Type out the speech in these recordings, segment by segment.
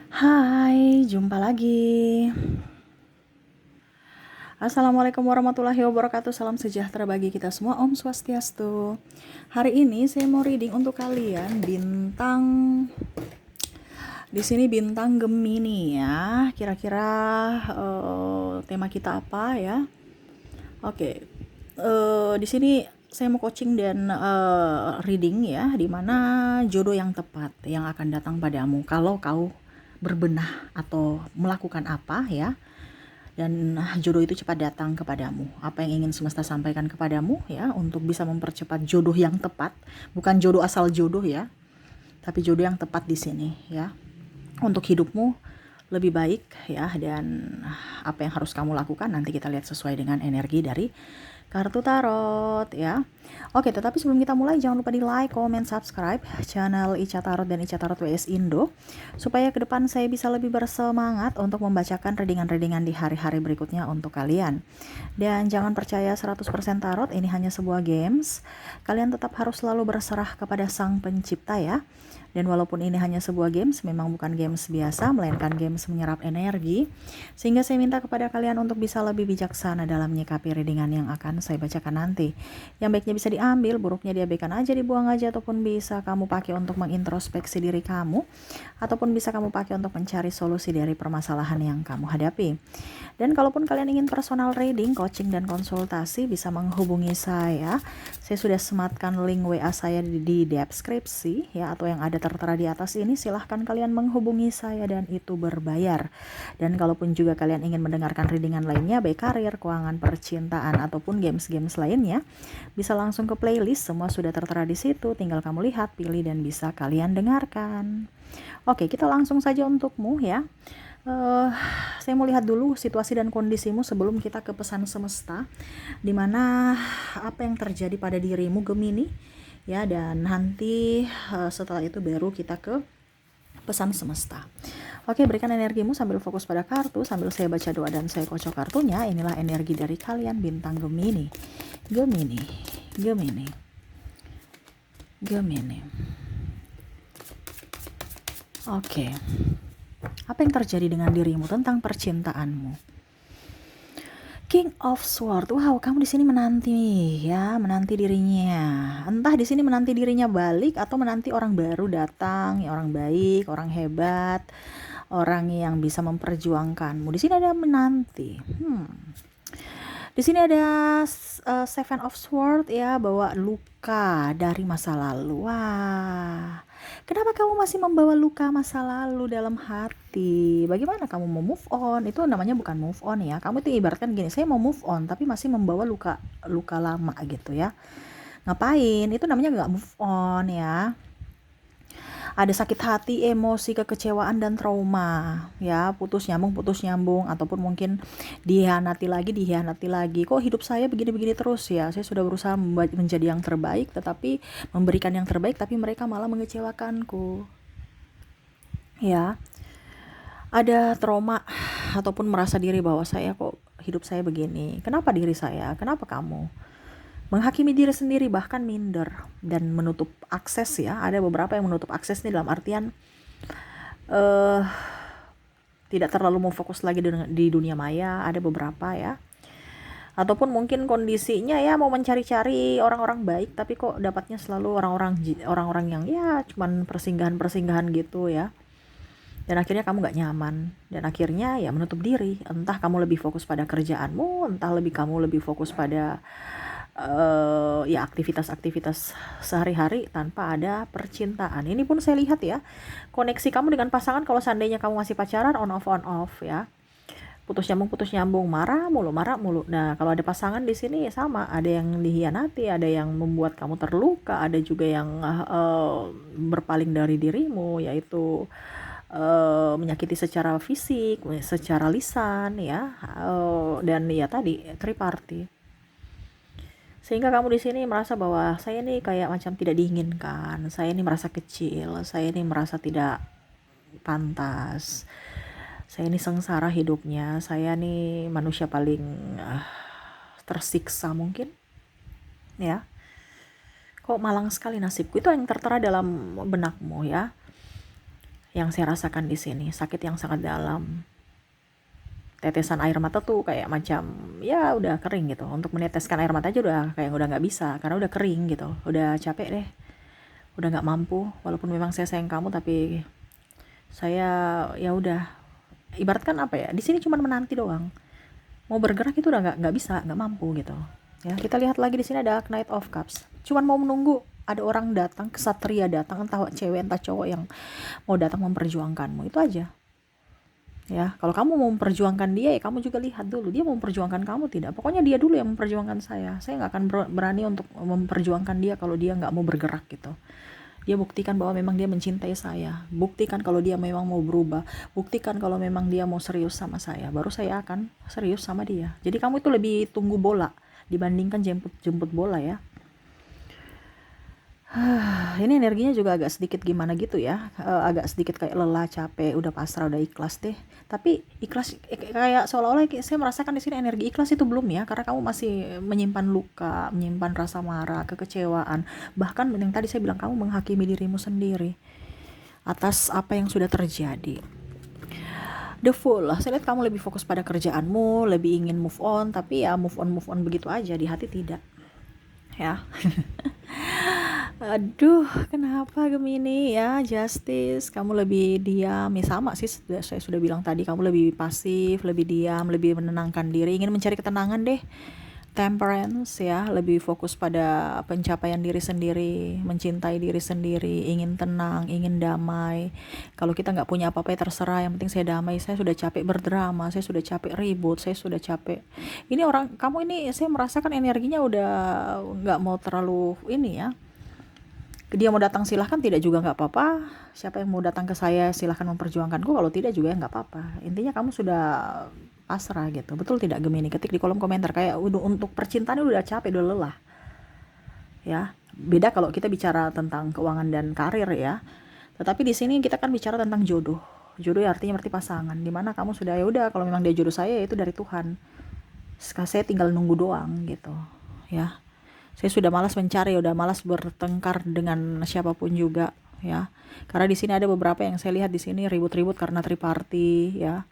Hai, jumpa lagi. Assalamualaikum warahmatullahi wabarakatuh. Salam sejahtera bagi kita semua. Om Swastiastu. Hari ini saya mau reading untuk kalian bintang di sini bintang Gemini ya. Kira-kira tema kita apa ya? Oke. Di sini saya mau coaching dan reading ya, di mana jodoh yang tepat yang akan datang padamu kalau kau berbenah atau melakukan apa ya, dan jodoh itu cepat datang kepadamu. Apa yang ingin semesta sampaikan kepadamu ya, untuk bisa mempercepat jodoh yang tepat, bukan jodoh asal jodoh ya, tapi jodoh yang tepat di sini ya, untuk hidupmu lebih baik ya. Dan apa yang harus kamu lakukan nanti kita lihat sesuai dengan energi dari kartu tarot ya. Oke, tetapi sebelum kita mulai jangan lupa di like, comment, subscribe channel Ica Tarot dan Ica Tarot WS Indo, supaya ke depan saya bisa lebih bersemangat untuk membacakan readingan-readingan di hari-hari berikutnya untuk kalian. Dan jangan percaya 100% tarot, ini hanya sebuah games. Kalian tetap harus selalu berserah kepada Sang Pencipta ya. Dan walaupun ini hanya sebuah games, memang bukan games biasa, melainkan games menyerap energi. Sehingga saya minta kepada kalian untuk bisa lebih bijaksana dalam menyikapi readingan yang akan saya bacakan nanti. Yang baiknya bisa diambil, buruknya diabaikan aja, dibuang aja, ataupun bisa kamu pakai untuk mengintrospeksi diri kamu, ataupun bisa kamu pakai untuk mencari solusi dari permasalahan yang kamu hadapi. Dan kalaupun kalian ingin personal reading, coaching, dan konsultasi, bisa menghubungi saya. Saya sudah sematkan link WA saya di deskripsi ya, atau yang ada tertera di atas ini. Silahkan kalian menghubungi saya dan itu berbayar. Dan kalaupun juga kalian ingin mendengarkan readingan lainnya, baik karir, keuangan, percintaan, ataupun games-games lainnya, bisa langsung ke playlist. Semua sudah tertera di situ. Tinggal kamu lihat, pilih, dan bisa kalian dengarkan. Oke, kita langsung saja untukmu ya. Saya mau lihat dulu situasi dan kondisimu sebelum kita ke pesan semesta, dimana apa yang terjadi pada dirimu Gemini ya, dan nanti setelah itu baru kita ke pesan semesta. Oke, berikan energimu sambil fokus pada kartu, sambil saya baca doa dan saya kocok kartunya. Inilah energi dari kalian bintang Gemini. Gemini, Gemini, Gemini. Oke. Apa yang terjadi dengan dirimu tentang percintaanmu? King of Sword. Wow, kamu di sini menanti ya, menanti dirinya. Entah di sini menanti dirinya balik atau menanti orang baru datang, ya, orang baik, orang hebat, orang yang bisa memperjuangkanmu. Di sini ada menanti. Di sini ada Seven of Swords ya, bawa luka dari masa lalu. Wah, kenapa kamu masih membawa luka masa lalu dalam hati? Bagaimana kamu mau move on? Itu namanya bukan move on ya. Kamu itu ibaratkan gini, saya mau move on tapi masih membawa luka lama gitu ya. Ngapain? Itu namanya nggak move on ya. Ada sakit hati, emosi, kekecewaan, dan trauma ya, putus nyambung, ataupun mungkin dihianati lagi. Kok hidup saya begini-begini terus ya, saya sudah berusaha menjadi yang terbaik, tetapi memberikan yang terbaik, tapi mereka malah mengecewakanku ya. Ada trauma ataupun merasa diri bahwa saya kok hidup saya begini, kenapa diri saya, kenapa kamu, menghakimi diri sendiri, bahkan minder dan menutup akses ya. Ada beberapa yang menutup akses nih, dalam artian tidak terlalu mau fokus lagi di dunia maya. Ada beberapa ya, ataupun mungkin kondisinya ya mau mencari-cari orang-orang baik, tapi kok dapatnya selalu orang-orang yang ya cuman persinggahan gitu ya. Dan akhirnya kamu gak nyaman, dan akhirnya ya menutup diri. Entah kamu lebih fokus pada kerjaanmu, entah kamu lebih fokus pada ya aktivitas-aktivitas sehari-hari tanpa ada percintaan. Ini pun saya lihat ya, koneksi kamu dengan pasangan, kalau seandainya kamu masih pacaran, on off ya, putus nyambung, marah mulu. Nah, kalau ada pasangan di sini ya sama, ada yang dihianati, ada yang membuat kamu terluka, ada juga yang berpaling dari dirimu, yaitu menyakiti secara fisik, secara lisan ya, dan ya tadi triparty. Sehingga kamu di sini merasa bahwa saya ini kayak macam tidak diinginkan, saya ini merasa kecil, saya ini merasa tidak pantas, saya ini sengsara hidupnya, saya ini manusia paling tersiksa mungkin ya. Kok malang sekali nasibku, itu yang tertera dalam benakmu ya. yang saya rasakan di sini, sakit yang sangat dalam. Tetesan air mata tuh kayak macam ya udah kering gitu. Untuk meneteskan air mata aja udah kayak udah nggak bisa karena udah kering gitu. Udah capek deh, udah nggak mampu. Walaupun memang saya sayang kamu, tapi saya ya udah, ibaratkan apa ya, di sini cuma menanti doang. Mau bergerak itu udah nggak bisa, nggak mampu gitu. Ya, kita lihat lagi di sini ada Knight of Cups. Cuman mau menunggu ada orang datang, kesatria datang, entah cewek entah cowok yang mau datang memperjuangkanmu. Itu aja. Ya, kalau kamu mau memperjuangkan dia, ya kamu juga lihat dulu dia mau memperjuangkan kamu tidak. Pokoknya dia dulu yang memperjuangkan saya. Saya nggak akan berani untuk memperjuangkan dia kalau dia nggak mau bergerak gitu. Dia buktikan bahwa memang dia mencintai saya. Buktikan kalau dia memang mau berubah. Buktikan kalau memang dia mau serius sama saya. Baru saya akan serius sama dia. Jadi kamu itu lebih tunggu bola dibandingkan jemput bola ya. Ini energinya juga agak sedikit gimana gitu ya, agak sedikit kayak lelah, capek, udah pasrah, udah ikhlas deh. Tapi ikhlas kayak seolah-olah saya merasakan di sini energi ikhlas itu belum ya, karena kamu masih menyimpan luka, menyimpan rasa marah, kekecewaan. Bahkan yang tadi saya bilang, kamu menghakimi dirimu sendiri atas apa yang sudah terjadi. The Fool lah, saya lihat kamu lebih fokus pada kerjaanmu, lebih ingin move on, tapi ya move on begitu aja, di hati tidak. Ya. Aduh, kenapa Gemini ya? Justice, kamu lebih diam. Ya sama sih, saya sudah bilang tadi, kamu lebih pasif, lebih diam, lebih menenangkan diri, ingin mencari ketenangan deh. Temperance ya, lebih fokus pada pencapaian diri sendiri, mencintai diri sendiri, ingin tenang, ingin damai. Kalau kita nggak punya apa-apa ya terserah, yang penting saya damai. Saya sudah capek berdrama, saya sudah capek ribut, saya sudah capek. Ini orang, kamu ini saya merasakan energinya udah nggak mau terlalu ini ya. Dia mau datang silahkan, tidak juga nggak apa-apa. Siapa yang mau datang ke saya silahkan memperjuangkanku, kalau tidak juga ya nggak apa-apa. Intinya kamu sudah pasrah gitu. Betul tidak Gemini? Ketik di kolom komentar, kayak untuk percintaan udah capek, udah lelah ya. Beda kalau kita bicara tentang keuangan dan karir ya, tetapi di sini kita kan bicara tentang jodoh. Jodoh ya artinya berarti pasangan, dimana kamu sudah ya udah, kalau memang dia jodoh saya itu dari Tuhan, saya tinggal nunggu doang gitu ya. Saya sudah malas mencari, udah malas bertengkar dengan siapapun juga ya. Karena di sini ada beberapa yang saya lihat di sini ribut-ribut karena triparty ya.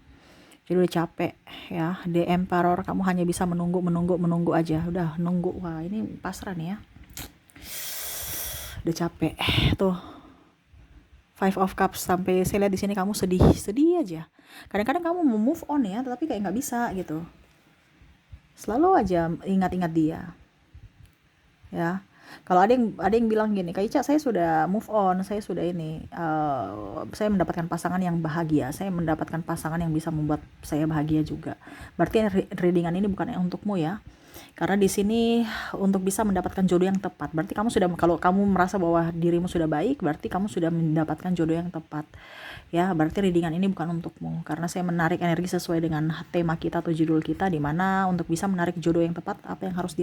Jadi udah capek ya. The Emperor, kamu hanya bisa menunggu aja. Udah nunggu. Wah, ini pasrah nih ya. Udah capek. Tuh. Five of Cups, sampai saya lihat di sini kamu sedih aja. Kadang-kadang kamu mau move on ya, tapi kayak nggak bisa gitu. Selalu aja ingat-ingat dia. Ya, kalau ada yang bilang gini, Kak Ica, saya sudah move on, saya sudah ini, saya mendapatkan pasangan yang bahagia, saya mendapatkan pasangan yang bisa membuat saya bahagia juga. Berarti readingan ini bukan untukmu ya, karena di sini untuk bisa mendapatkan jodoh yang tepat, berarti kamu sudah, kalau kamu merasa bahwa dirimu sudah baik, berarti kamu sudah mendapatkan jodoh yang tepat ya. Berarti readingan ini bukan untukmu, karena saya menarik energi sesuai dengan tema kita atau judul kita, di mana untuk bisa menarik jodoh yang tepat, apa yang harus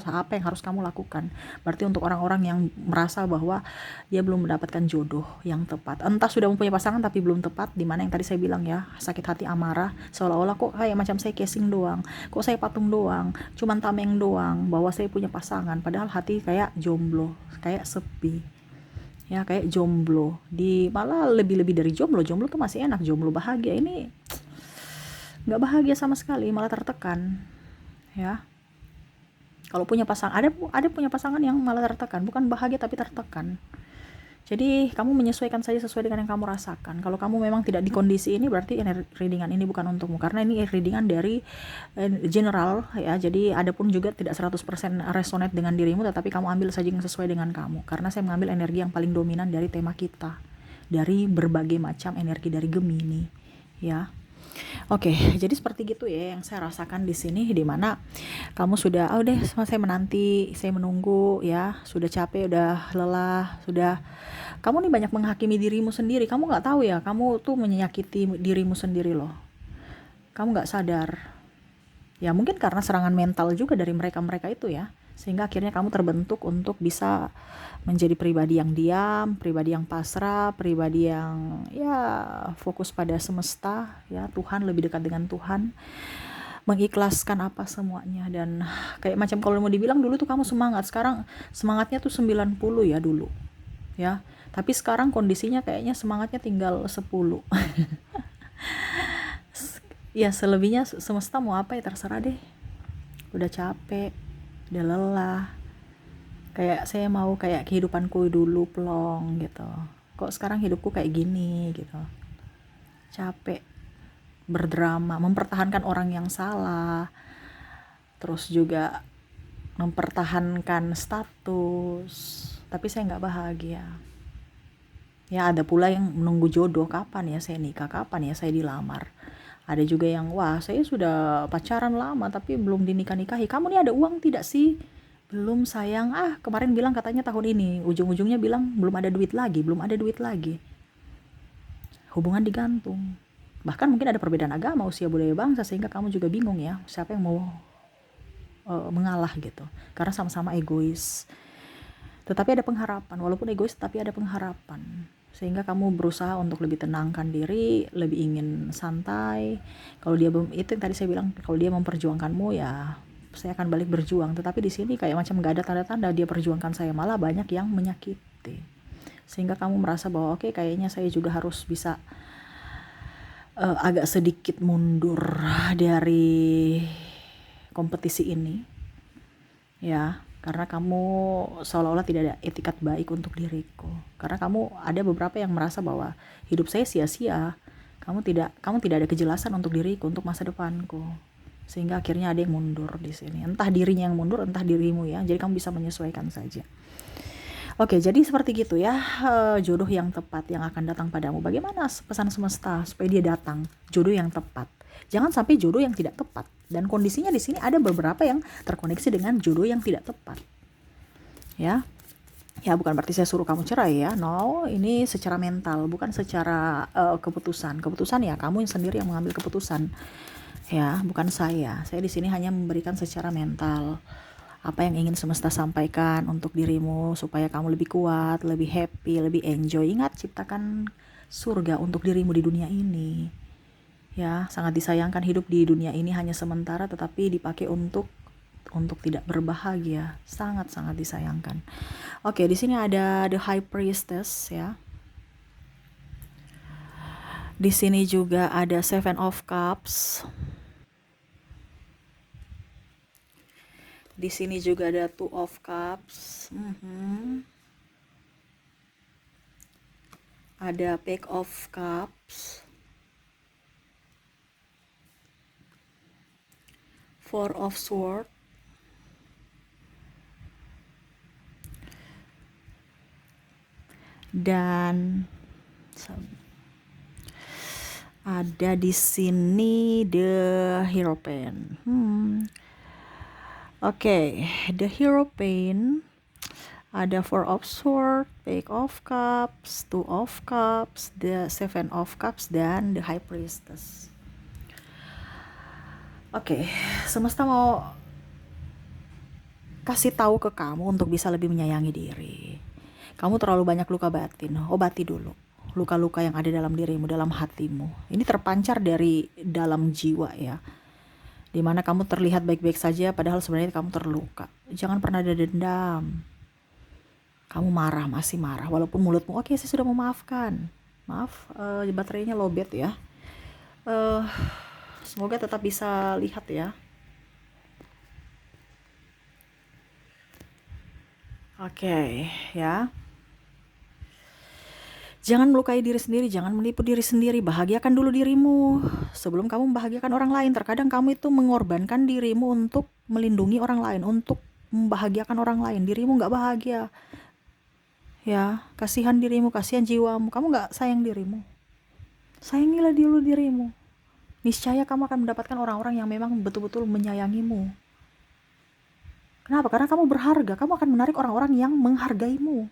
apa yang harus kamu lakukan. Berarti untuk orang-orang yang merasa bahwa dia belum mendapatkan jodoh yang tepat, entah sudah mempunyai pasangan tapi belum tepat, di mana yang tadi saya bilang ya, sakit hati, amarah, seolah-olah kok kayak macam saya casing doang, kok saya patung doang, cuman tameng doang bahwa saya punya pasangan, padahal hati kayak jomblo, kayak sepi ya, kayak jomblo. Di malah lebih dari jomblo tuh masih enak, jomblo bahagia, ini nggak bahagia sama sekali, malah tertekan ya. Kalau punya pasangan, ada punya pasangan yang malah tertekan, bukan bahagia tapi tertekan. Jadi kamu menyesuaikan saja sesuai dengan yang kamu rasakan. Kalau kamu memang tidak di kondisi ini, berarti readingan ini bukan untukmu, karena ini readingan dari general ya. Jadi adapun juga tidak 100% resonate dengan dirimu, tetapi kamu ambil saja yang sesuai dengan kamu, karena saya mengambil energi yang paling dominan dari tema kita, dari berbagai macam energi dari Gemini ya. Oke, jadi seperti gitu ya yang saya rasakan di sini, di mana kamu sudah, oh deh, saya menanti, saya menunggu ya, sudah capek, udah lelah, sudah. Kamu nih banyak menghakimi dirimu sendiri, kamu nggak tahu ya, kamu tuh menyakiti dirimu sendiri loh. Kamu nggak sadar. Ya mungkin karena serangan mental juga dari mereka itu ya, sehingga akhirnya kamu terbentuk untuk bisa menjadi pribadi yang diam, pribadi yang pasrah, pribadi yang ya fokus pada semesta ya, Tuhan, lebih dekat dengan Tuhan, mengikhlaskan apa semuanya. Dan kayak macam kalau mau dibilang dulu tuh kamu semangat, sekarang semangatnya tuh 90 ya dulu ya, Tapi sekarang kondisinya kayaknya semangatnya tinggal 10. Ya selebihnya semesta mau apa ya terserah deh. Udah capek, udah lelah. Kayak saya mau kayak kehidupanku dulu plong gitu. Kok sekarang hidupku kayak gini gitu. Capek berdrama, mempertahankan orang yang salah. Terus juga mempertahankan status. Tapi saya nggak bahagia. Ya ada pula yang menunggu jodoh, kapan ya saya nikah, kapan ya saya dilamar. Ada juga yang, wah saya sudah pacaran lama tapi belum dinikah-nikahi. Kamu nih ada uang tidak sih? Belum sayang, kemarin bilang katanya tahun ini. Ujung-ujungnya bilang belum ada duit lagi, belum ada duit lagi. Hubungan digantung. Bahkan mungkin ada perbedaan agama, usia, budaya, bangsa, sehingga kamu juga bingung ya, siapa yang mau mengalah gitu. Karena sama-sama egois. Tetapi ada pengharapan, walaupun egois tapi ada pengharapan. Sehingga kamu berusaha untuk lebih tenangkan diri, lebih ingin santai. Kalau dia itu yang tadi saya bilang, kalau dia memperjuangkanmu ya saya akan balik berjuang. Tetapi di sini kayak macam gak ada tanda-tanda dia perjuangkan saya, malah banyak yang menyakiti. Sehingga kamu merasa bahwa oke, kayaknya saya juga harus bisa agak sedikit mundur dari kompetisi ini. Ya, karena kamu seolah-olah tidak ada etikat baik untuk diriku. Karena kamu ada beberapa yang merasa bahwa hidup saya sia-sia. Kamu tidak ada kejelasan untuk diriku, untuk masa depanku. Sehingga akhirnya ada yang mundur di sini. Entah dirinya yang mundur, entah dirimu ya. Jadi kamu bisa menyesuaikan saja. Oke, jadi seperti gitu ya, jodoh yang tepat yang akan datang padamu. Bagaimana pesan semesta supaya dia datang, jodoh yang tepat. Jangan sampai jodoh yang tidak tepat. Dan kondisinya di sini ada beberapa yang terkoneksi dengan jodoh yang tidak tepat. Ya. Ya bukan berarti saya suruh kamu cerai ya. No, ini secara mental, bukan secara keputusan. Keputusan ya kamu yang sendiri yang mengambil keputusan. Ya, bukan saya. Saya di sini hanya memberikan secara mental apa yang ingin semesta sampaikan untuk dirimu supaya kamu lebih kuat, lebih happy, lebih enjoy. Ingat, ciptakan surga untuk dirimu di dunia ini. Ya, sangat disayangkan hidup di dunia ini hanya sementara tetapi dipakai untuk tidak berbahagia. Sangat-sangat disayangkan. Oke, di sini ada the high priestess ya. Di sini juga ada seven of cups. Di sini juga ada two of cups. Ada page of cups. Four of swords. Dan ada di sini the Hierophant. Oke, the Hierophant. Ada four of swords, page of cups, two of cups, the seven of cups, dan the high priestess. Oke, semesta mau kasih tahu ke kamu untuk bisa lebih menyayangi diri. Kamu terlalu banyak luka batin, obati dulu luka-luka yang ada dalam dirimu, dalam hatimu. Ini terpancar dari dalam jiwa ya, dimana kamu terlihat baik-baik saja padahal sebenarnya kamu terluka. Jangan pernah ada dendam. Kamu marah, masih marah walaupun mulutmu oke, saya sudah memaafkan. Maaf, baterainya lowbat ya. Semoga tetap bisa lihat ya. Oke, ya. Jangan melukai diri sendiri, jangan menipu diri sendiri. Bahagiakan dulu dirimu sebelum kamu membahagiakan orang lain. Terkadang kamu itu mengorbankan dirimu untuk melindungi orang lain, untuk membahagiakan orang lain. Dirimu nggak bahagia. Ya, kasihan dirimu, kasihan jiwamu. Kamu nggak sayang dirimu. Sayangilah dulu dirimu. Niscaya kamu akan mendapatkan orang-orang yang memang betul-betul menyayangimu. Kenapa? Karena kamu berharga. Kamu akan menarik orang-orang yang menghargaimu.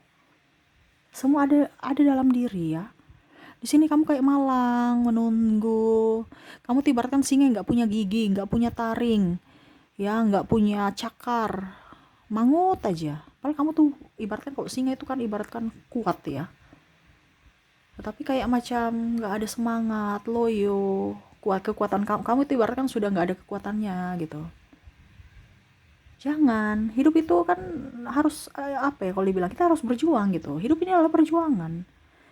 Semua ada dalam diri ya. Di sini kamu kayak malang, menunggu. Kamu ibaratkan singa nggak punya gigi, nggak punya taring, ya nggak punya cakar, mangut aja. Padahal kamu tuh ibaratkan kalau singa itu kan ibaratkan kuat ya. Tetapi kayak macam nggak ada semangat, loyo, kekuatan kamu itu ibaratkan sudah nggak ada kekuatannya gitu. Jangan. Hidup itu kan harus apa ya kalau dibilang, kita harus berjuang gitu. Hidup ini adalah perjuangan.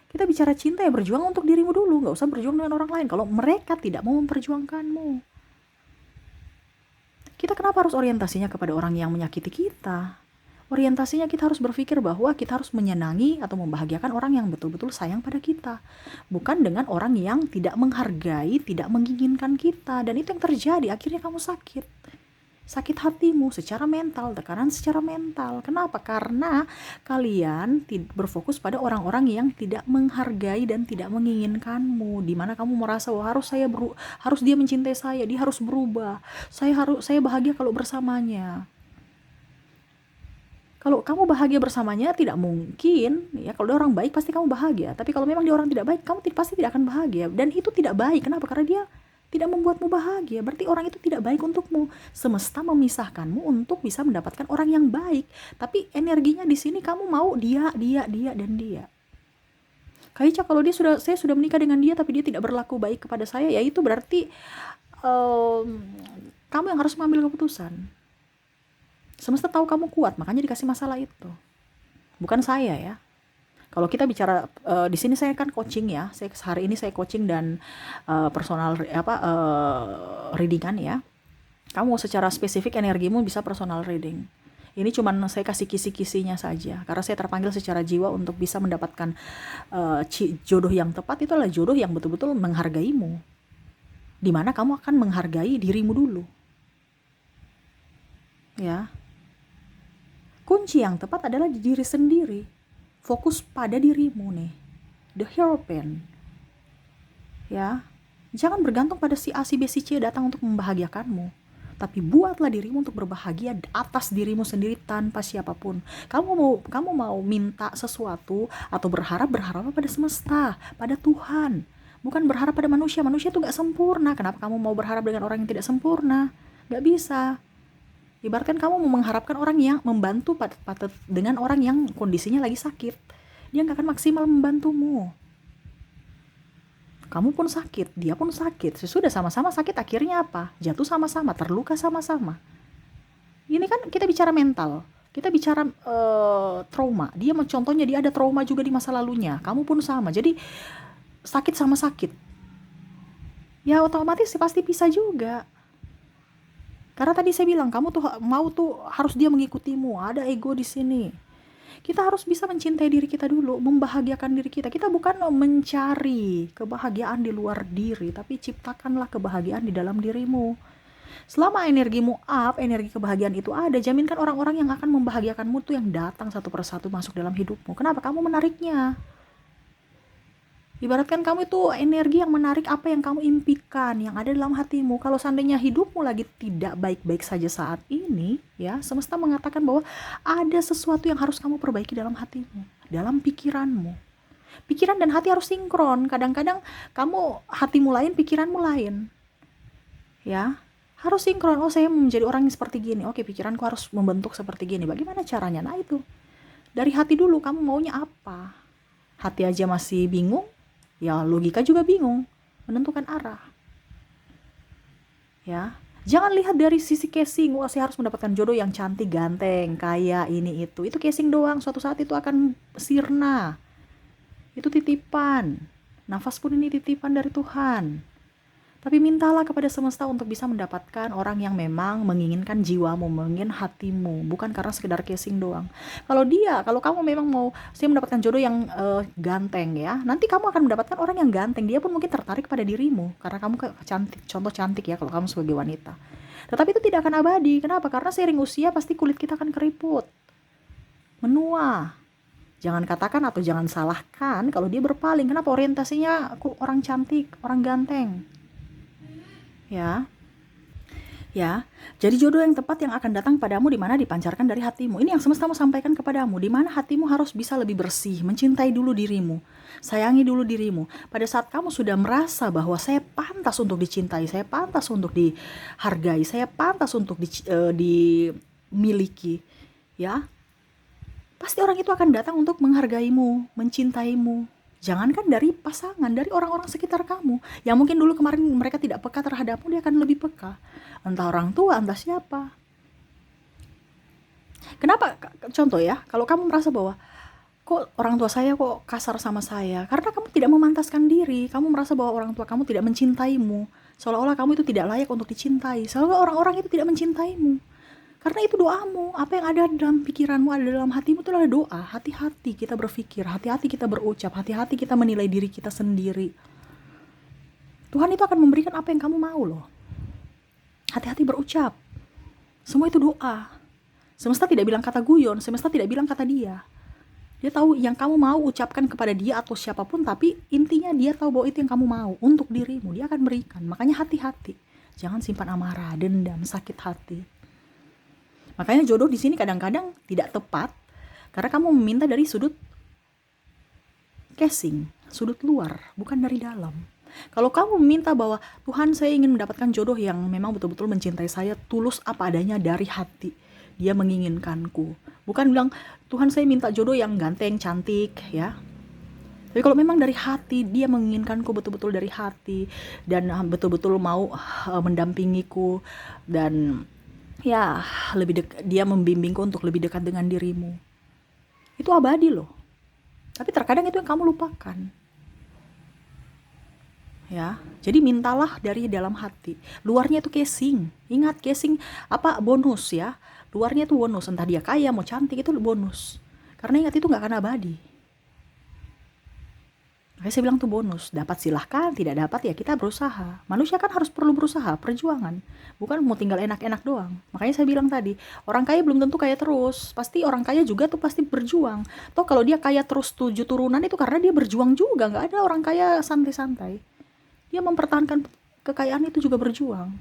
Kita bicara cinta ya berjuang untuk dirimu dulu, nggak usah berjuang dengan orang lain kalau mereka tidak mau memperjuangkanmu. Kita kenapa harus orientasinya kepada orang yang menyakiti kita? Orientasinya kita harus berpikir bahwa kita harus menyenangi atau membahagiakan orang yang betul-betul sayang pada kita. Bukan dengan orang yang tidak menghargai, tidak menginginkan kita. Dan itu yang terjadi, akhirnya kamu sakit. Sakit hatimu secara mental, tekanan secara mental. Kenapa? Karena kalian berfokus pada orang-orang yang tidak menghargai dan tidak menginginkanmu. Dimana kamu merasa bahwa harus dia mencintai saya, dia harus berubah. Saya bahagia kalau bersamanya. Kalau kamu bahagia bersamanya, tidak mungkin ya, kalau dia orang baik pasti kamu bahagia, tapi kalau memang dia orang tidak baik, kamu pasti tidak akan bahagia. Dan itu tidak baik. Kenapa? Karena dia tidak membuatmu bahagia. Berarti orang itu tidak baik untukmu. Semesta memisahkanmu untuk bisa mendapatkan orang yang baik, tapi energinya di sini kamu mau dia dan dia. Kayaknya kalau saya sudah menikah dengan dia tapi dia tidak berlaku baik kepada saya, ya itu berarti kamu yang harus mengambil keputusan. Semesta tahu kamu kuat, makanya dikasih masalah itu. Bukan saya ya. Kalau kita bicara di sini saya kan coaching ya. Hari ini saya coaching dan personal readingan ya. Kamu secara spesifik energimu bisa personal reading. Ini cuman saya kasih kisi-kisinya saja. Karena saya terpanggil secara jiwa untuk bisa mendapatkan jodoh yang tepat. Itu adalah jodoh yang betul-betul menghargaimu. Dimana kamu akan menghargai dirimu dulu. Ya. Kunci yang tepat adalah di diri sendiri. Fokus pada dirimu nih. The Hierophant. Ya. Jangan bergantung pada si A, si B, si C datang untuk membahagiakanmu. Tapi buatlah dirimu untuk berbahagia atas dirimu sendiri tanpa siapapun. Kamu mau minta sesuatu atau berharap pada semesta, pada Tuhan. Bukan berharap pada manusia. Manusia itu gak sempurna. Kenapa kamu mau berharap dengan orang yang tidak sempurna? Gak bisa. Ibaratkan kamu mau mengharapkan orang yang membantu dengan orang yang kondisinya lagi sakit. Dia gak akan maksimal membantumu. Kamu pun sakit, dia pun sakit. Sesudah sama-sama sakit, akhirnya apa? Jatuh sama-sama, terluka sama-sama. Ini kan kita bicara mental. Kita bicara trauma. Contohnya dia ada trauma juga di masa lalunya. Kamu pun sama. Jadi sakit sama sakit. Ya otomatis pasti pisah juga. Karena tadi saya bilang kamu harus dia mengikutimu, ada ego di sini. Kita harus bisa mencintai diri kita dulu, membahagiakan diri kita. Kita bukan mencari kebahagiaan di luar diri, tapi ciptakanlah kebahagiaan di dalam dirimu. Selama energimu up, energi kebahagiaan itu ada, jaminkan orang-orang yang akan membahagiakanmu tuh yang datang satu persatu masuk dalam hidupmu. Kenapa? Kamu menariknya. Ibaratkan kamu itu energi yang menarik apa yang kamu impikan, yang ada dalam hatimu. Kalau seandainya hidupmu lagi tidak baik-baik saja saat ini, ya, semesta mengatakan bahwa ada sesuatu yang harus kamu perbaiki dalam hatimu, dalam pikiranmu. Pikiran dan hati harus sinkron. Kadang-kadang hatimu lain, pikiranmu lain. Ya, harus sinkron. Oh, saya mau menjadi orang yang seperti gini. Oke, pikiranku harus membentuk seperti gini. Bagaimana caranya? Nah, itu. Dari hati dulu, kamu maunya apa? Hati aja masih bingung, ya logika juga bingung menentukan arah. Ya, jangan lihat dari sisi casing. Wah, saya harus mendapatkan jodoh yang cantik, ganteng, kaya, ini itu. Itu casing doang. Suatu saat itu akan sirna. Itu titipan. Nafas pun ini titipan dari Tuhan. Tapi mintalah kepada semesta untuk bisa mendapatkan orang yang memang menginginkan jiwamu, menginginkan hatimu, bukan karena sekedar casing doang. Kalau kamu memang mau saya mendapatkan jodoh yang ganteng ya, nanti kamu akan mendapatkan orang yang ganteng, dia pun mungkin tertarik pada dirimu karena kamu contoh cantik ya kalau kamu sebagai wanita. Tetapi itu tidak akan abadi. Kenapa? Karena seiring usia pasti kulit kita akan keriput, menua. Jangan katakan atau jangan salahkan kalau dia berpaling. Kenapa? Orientasinya orang cantik, orang ganteng. Ya, jadi jodoh yang tepat yang akan datang padamu di mana dipancarkan dari hatimu. Ini yang semesta mau sampaikan kepadamu, di mana hatimu harus bisa lebih bersih, mencintai dulu dirimu, sayangi dulu dirimu. Pada saat kamu sudah merasa bahwa saya pantas untuk dicintai, saya pantas untuk dihargai, saya pantas untuk dimiliki, ya, pasti orang itu akan datang untuk menghargaimu, mencintaimu. Jangankan dari pasangan, dari orang-orang sekitar kamu. Yang mungkin dulu kemarin mereka tidak peka terhadapmu, dia akan lebih peka. Entah orang tua, entah siapa. Kenapa? Contoh ya, kalau kamu merasa bahwa kok orang tua saya kok kasar sama saya, karena kamu tidak memantaskan diri, kamu merasa bahwa orang tua kamu tidak mencintaimu, seolah-olah kamu itu tidak layak untuk dicintai, seolah orang-orang itu tidak mencintaimu. Karena itu doamu, apa yang ada dalam pikiranmu, ada dalam hatimu itu adalah doa. Hati-hati kita berpikir, hati-hati kita berucap, hati-hati kita menilai diri kita sendiri. Tuhan itu akan memberikan apa yang kamu mau loh. Hati-hati berucap. Semua itu doa. Semesta tidak bilang kata guyon, semesta tidak bilang kata dia. Dia tahu yang kamu mau ucapkan kepada dia atau siapapun, tapi intinya dia tahu bahwa itu yang kamu mau untuk dirimu, dia akan berikan. Makanya hati-hati. Jangan simpan amarah, dendam, sakit hati. Makanya jodoh di sini kadang-kadang tidak tepat karena kamu meminta dari sudut casing, sudut luar, bukan dari dalam. Kalau kamu meminta bahwa Tuhan, saya ingin mendapatkan jodoh yang memang betul-betul mencintai saya, tulus apa adanya dari hati, dia menginginkanku. Bukan bilang, Tuhan saya minta jodoh yang ganteng, cantik, ya. Tapi kalau memang dari hati, dia menginginkanku betul-betul dari hati, dan betul-betul mau mendampingiku, dan ya dia membimbingku untuk lebih dekat dengan dirimu. Itu abadi loh. Tapi terkadang itu yang kamu lupakan. Ya, jadi mintalah dari dalam hati. Luarnya itu casing. Ingat, casing apa bonus ya. Luarnya itu bonus, entah dia kaya mau cantik itu bonus. Karena ingat itu nggak akan abadi. Makanya saya bilang tuh bonus. Dapat silahkan, tidak dapat ya kita berusaha. Manusia kan harus perlu berusaha, perjuangan. Bukan mau tinggal enak-enak doang. Makanya saya bilang tadi, orang kaya belum tentu kaya terus. Pasti orang kaya juga tuh pasti berjuang. Toh kalau dia kaya terus 7 turunan itu karena dia berjuang juga. Nggak ada orang kaya santai-santai. Dia mempertahankan kekayaan itu juga berjuang.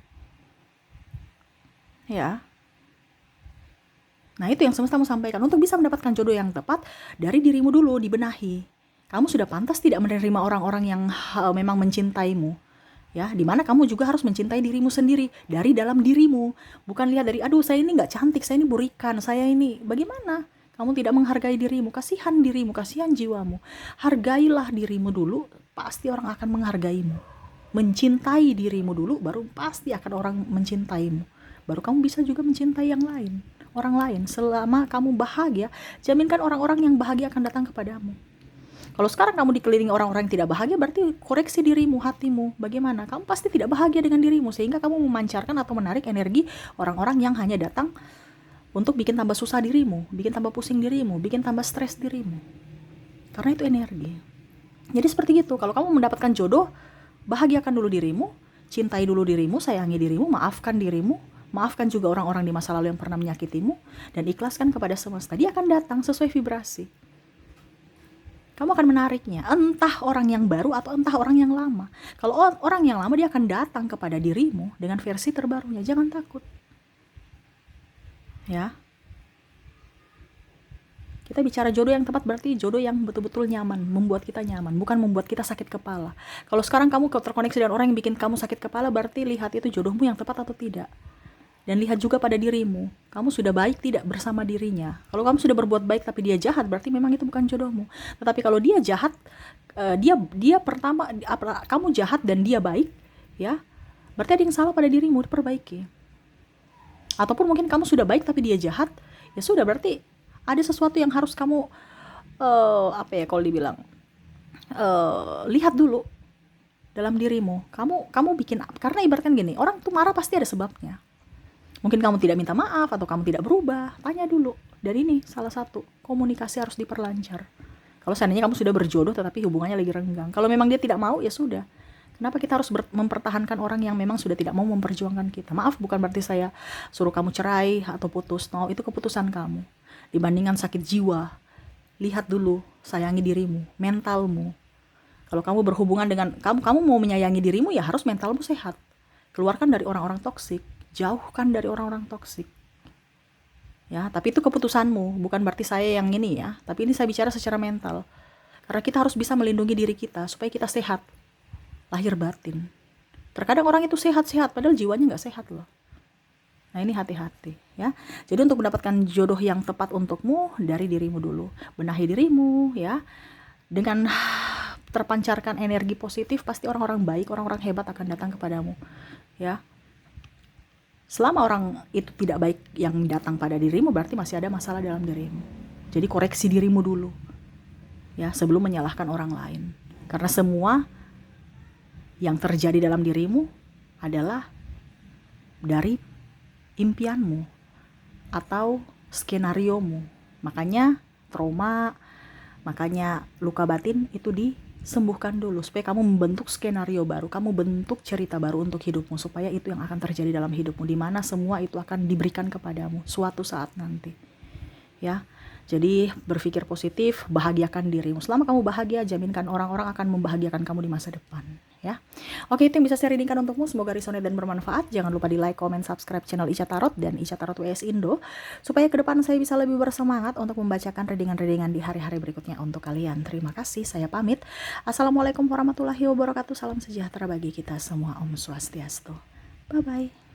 Ya. Nah itu yang semesta mau sampaikan. Untuk bisa mendapatkan jodoh yang tepat, dari dirimu dulu dibenahi. Kamu sudah pantas tidak menerima orang-orang yang memang mencintaimu. Ya, dimana kamu juga harus mencintai dirimu sendiri dari dalam dirimu. Bukan lihat dari, aduh saya ini nggak cantik, saya ini burikan, saya ini bagaimana? Kamu tidak menghargai dirimu, kasihan dirimu, kasihan jiwamu. Hargailah dirimu dulu, pasti orang akan menghargaimu. Mencintai dirimu dulu, baru pasti akan orang mencintaimu. Baru kamu bisa juga mencintai yang lain, orang lain. Selama kamu bahagia, jaminkan orang-orang yang bahagia akan datang kepadamu. Kalau sekarang kamu dikelilingi orang-orang yang tidak bahagia, berarti koreksi dirimu, hatimu. Bagaimana? Kamu pasti tidak bahagia dengan dirimu, sehingga kamu memancarkan atau menarik energi orang-orang yang hanya datang untuk bikin tambah susah dirimu, bikin tambah pusing dirimu, bikin tambah stres dirimu. Karena itu energi. Jadi seperti itu, kalau kamu mendapatkan jodoh, bahagiakan dulu dirimu, cintai dulu dirimu, sayangi dirimu, maafkan dirimu, maafkan juga orang-orang di masa lalu yang pernah menyakitimu, dan ikhlaskan kepada semesta. Dia akan datang sesuai vibrasi. Kamu akan menariknya, entah orang yang baru atau entah orang yang lama. Kalau orang yang lama, dia akan datang kepada dirimu dengan versi terbarunya. Jangan takut. Ya. Kita bicara jodoh yang tepat berarti jodoh yang betul-betul nyaman, membuat kita nyaman, bukan membuat kita sakit kepala. Kalau sekarang kamu terkoneksi dengan orang yang bikin kamu sakit kepala, berarti lihat itu jodohmu yang tepat atau tidak. Dan lihat juga pada dirimu, kamu sudah baik tidak bersama dirinya. Kalau kamu sudah berbuat baik tapi dia jahat, berarti memang itu bukan jodohmu. Tetapi kalau dia jahat, dia pertama, kamu jahat dan dia baik, ya, berarti ada yang salah pada dirimu, diperbaiki. Ataupun mungkin kamu sudah baik tapi dia jahat, ya sudah, berarti ada sesuatu yang harus kamu kalau dibilang lihat dulu dalam dirimu. Kamu bikin, karena ibaratkan gini, orang tuh marah pasti ada sebabnya. Mungkin kamu tidak minta maaf atau kamu tidak berubah. Tanya dulu. Dan ini salah satu, komunikasi harus diperlancar. Kalau seandainya kamu sudah berjodoh tetapi hubungannya lagi renggang, kalau memang dia tidak mau, ya sudah. Kenapa kita harus mempertahankan orang yang memang sudah tidak mau memperjuangkan kita? Maaf, bukan berarti saya suruh kamu cerai atau putus. No, itu keputusan kamu. Dibandingkan sakit jiwa, lihat dulu, sayangi dirimu, mentalmu. Kalau kamu berhubungan dengan kamu mau menyayangi dirimu, ya harus mentalmu sehat. Keluarkan dari orang-orang toksik. Jauhkan dari orang-orang toksik. Ya, tapi itu keputusanmu, bukan berarti saya yang ini ya. Tapi ini saya bicara secara mental. Karena kita harus bisa melindungi diri kita supaya kita sehat. Lahir batin. Terkadang orang itu sehat-sehat padahal jiwanya nggak sehat loh. Nah, ini hati-hati ya. Jadi untuk mendapatkan jodoh yang tepat untukmu, dari dirimu dulu. Benahi dirimu ya. Dengan terpancarkan energi positif, pasti orang-orang baik, orang-orang hebat akan datang kepadamu. Ya. Selama orang itu tidak baik yang datang pada dirimu, berarti masih ada masalah dalam dirimu. Jadi koreksi dirimu dulu, ya, sebelum menyalahkan orang lain. Karena semua yang terjadi dalam dirimu adalah dari impianmu atau skenariomu. Makanya trauma, makanya luka batin itu disembuhkan dulu supaya kamu membentuk skenario baru, kamu bentuk cerita baru untuk hidupmu, supaya itu yang akan terjadi dalam hidupmu, di mana semua itu akan diberikan kepadamu suatu saat nanti. Ya. Jadi berpikir positif, bahagiakan dirimu. Selama kamu bahagia, jaminkan orang-orang akan membahagiakan kamu di masa depan, ya. Oke, itu yang bisa saya readingkan untukmu. Semoga resonate dan bermanfaat. Jangan lupa di like, comment, subscribe channel Ica Tarot dan Ica Tarot WS Indo, supaya ke depan saya bisa lebih bersemangat untuk membacakan readingan-readingan di hari-hari berikutnya untuk kalian. Terima kasih, saya pamit. Assalamualaikum warahmatullahi wabarakatuh. Salam sejahtera bagi kita semua. Om Swastiastu. Bye-bye.